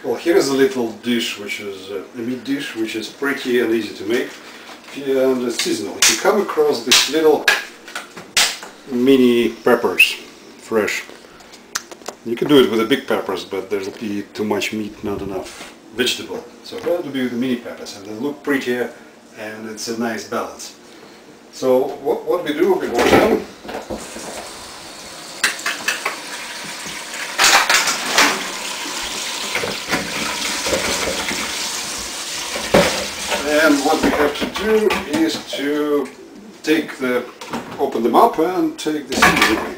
Well, here is a little dish, which is a meat dish, which is pretty and easy to make, and it's seasonal. If you come across these little mini peppers, fresh, you can do it with the big peppers, but there'll be too much meat, not enough vegetable. So I have to do the mini peppers, and they look prettier, and it's a nice balance. So what we do, we wash them. And what we have to do is to open them up and take the seeds away.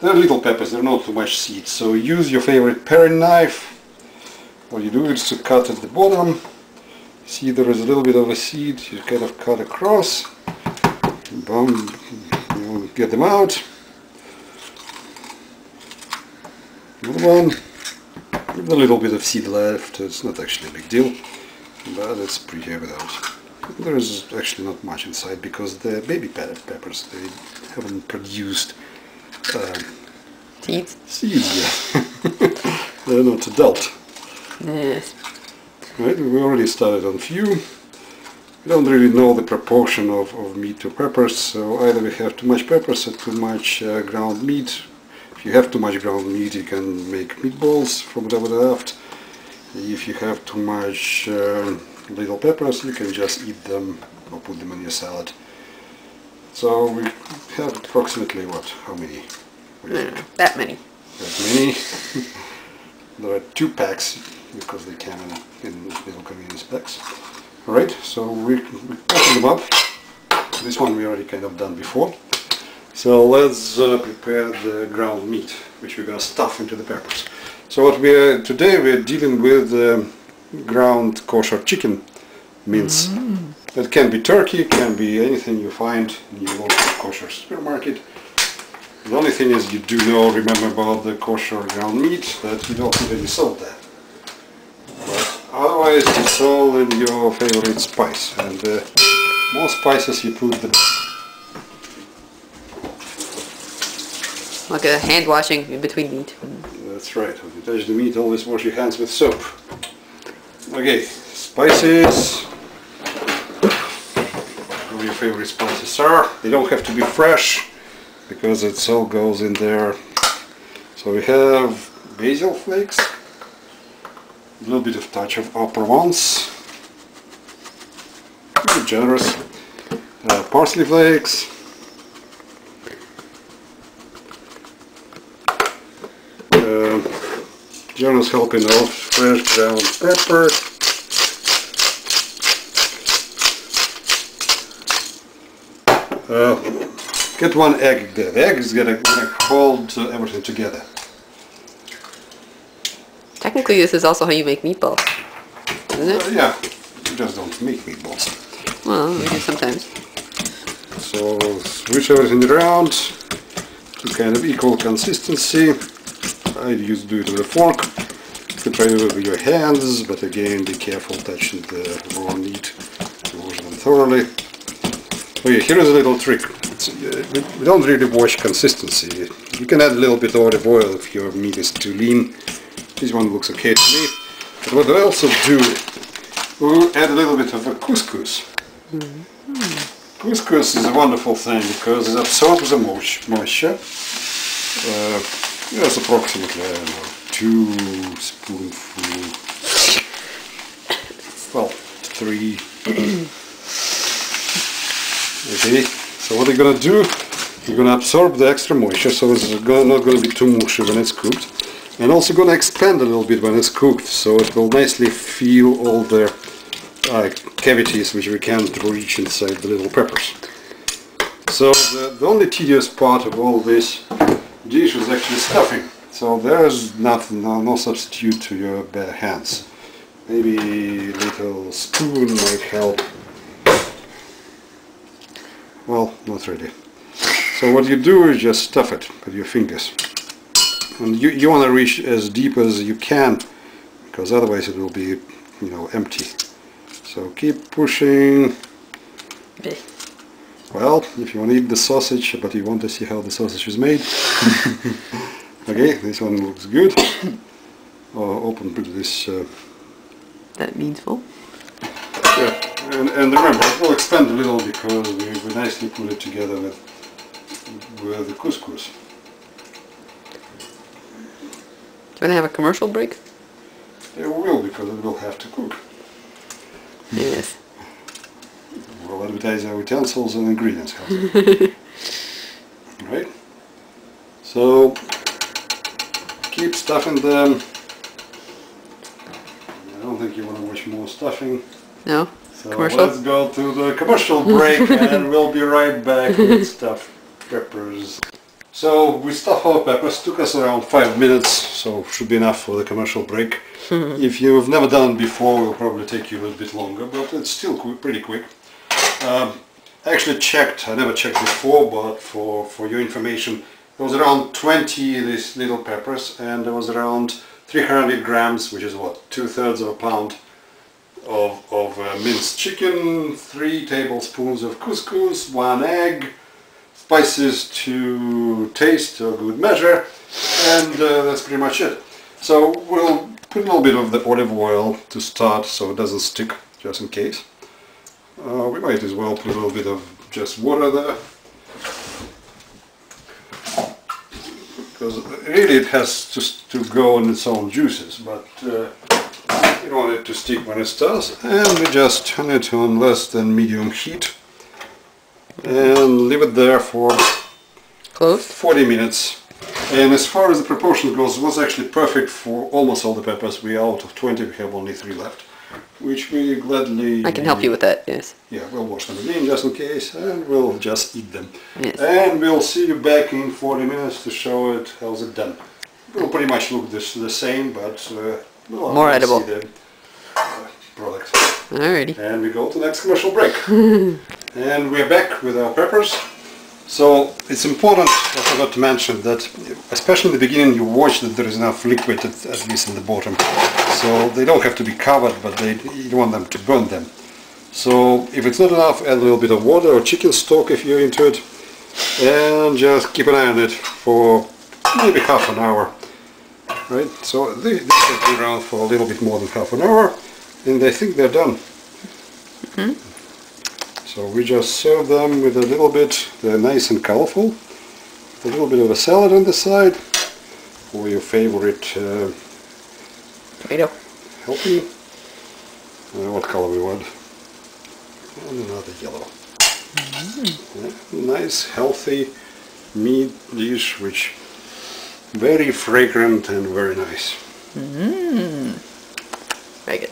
They're little peppers, they're not too much seeds, so use your favorite paring knife. What you do is to cut at the bottom. See, there is a little bit of a seed, you kind of cut across. Boom, you get them out. Another one. With a little bit of seed left, it's not actually a big deal, but it's pretty without. There is actually not much inside because the baby peppers, they haven't produced seeds. Seeds, yeah. They're not adult. Yes. Right, we already started on few. We don't really know the proportion of meat to peppers, so either we have too much peppers or too much ground meat. If you have too much ground meat, you can make meatballs from whatever left. If you have too much little peppers, you can just eat them or put them in your salad. So we have approximately what? How many? That many. That many. There are 2 packs because they came in little convenience packs. Alright, so we open them up. This one we already kind of done before. So let's prepare the ground meat, which we're going to stuff into the peppers. So what today we're dealing with ground kosher chicken mince. That can be turkey, can be anything you find in your local kosher supermarket. The only thing is you do remember about the kosher ground meat, that you don't put any salt there. But otherwise it's all in your favorite spice, and the more spices you put, the better. Like a hand washing in between meat. That's right, when you touch the meat, always wash your hands with soap. Okay, spices. Whatever your favorite spices are. They don't have to be fresh, because it all goes in there. So we have basil flakes, a little bit of touch of au Provence, pretty generous, parsley flakes, generous helping of fresh ground pepper, get 1 egg there. The egg is gonna hold everything together. Technically this is also how you make meatballs, isn't it? Yeah, you just don't make meatballs. Well, we do sometimes. So switch everything around to kind of equal consistency. I used to do it with a fork. You can try to do it with your hands, but again be careful touching the raw meat to wash them thoroughly. Okay, here is a little trick. We don't really wash consistency. You can add a little bit of olive oil if your meat is too lean. This one looks okay to me. But what I also do, we'll add a little bit of a couscous. Couscous is a wonderful thing because it absorbs the moisture. That's approximately, I don't know, 2 spoonfuls. Well, 3. Okay, so what you're gonna do, you're gonna absorb the extra moisture, so it's not gonna be too mushy when it's cooked, and also gonna expand a little bit when it's cooked, so it will nicely fill all the cavities which we can't reach inside the little peppers. So the only tedious part of all this dish is actually stuffing. So there's nothing, no substitute to your bare hands. Maybe a little spoon might help. Well, not really. So what you do is just stuff it with your fingers. And you want to reach as deep as you can, because otherwise it will be, empty. So keep pushing. Well, if you want to eat the sausage, but you want to see how the sausage is made. Okay, this one looks good. open this. That means full. Yeah, and remember, it will expand a little because we nicely put it together with the couscous. Do you want to have a commercial break? It will, because it will have to cook. Yes. We'll advertise our utensils and ingredients. Right? So keep stuffing them. I don't think you want to watch more stuffing. No? So Commercial? let's go to the commercial break and we'll be right back with stuffed peppers. So we stuffed our peppers, took us around 5 minutes, so should be enough for the commercial break. If you've never done it before, it will probably take you a little bit longer, but it's still pretty quick. I actually checked, I never checked before, but for your information, there was around 20 these little peppers, and there was around 300 grams, which is what, 2/3 of a pound of minced chicken, 3 tablespoons of couscous, 1 egg, spices to taste or good measure, and that's pretty much it. So we'll put a little bit of the olive oil to start so it doesn't stick, just in case. We might as well put a little bit of just water there, because really it has just to go on its own juices, but you don't want it to stick when it starts, and we just turn it on less than medium heat and leave it there for Close? 40 minutes. And as far as the proportion goes, it was actually perfect for almost all the peppers. We are out of 20, we have only 3 left, which we gladly... I can help you with that, yes. Yeah, we'll wash them again just in case, and we'll just eat them. Yes. And we'll see you back in 40 minutes to show it how's it done. It will pretty much look the same, but we'll more edible. see the product. Alrighty. And we go to the next commercial break. And we're back with our peppers. So it's important, I forgot to mention, that especially in the beginning you watch that there is enough liquid at least in the bottom. So they don't have to be covered, but you don't want them to burn them. So if it's not enough, add a little bit of water or chicken stock if you're into it. And just keep an eye on it for maybe half an hour. Right? So they should be around for a little bit more than half an hour. And I think they're done. So we just serve them with a little bit, they're nice and colorful, a little bit of a salad on the side, or your favorite Tomato. helping. What color we want? And another yellow. Yeah, nice, healthy meat dish, which very fragrant and very nice. Very good.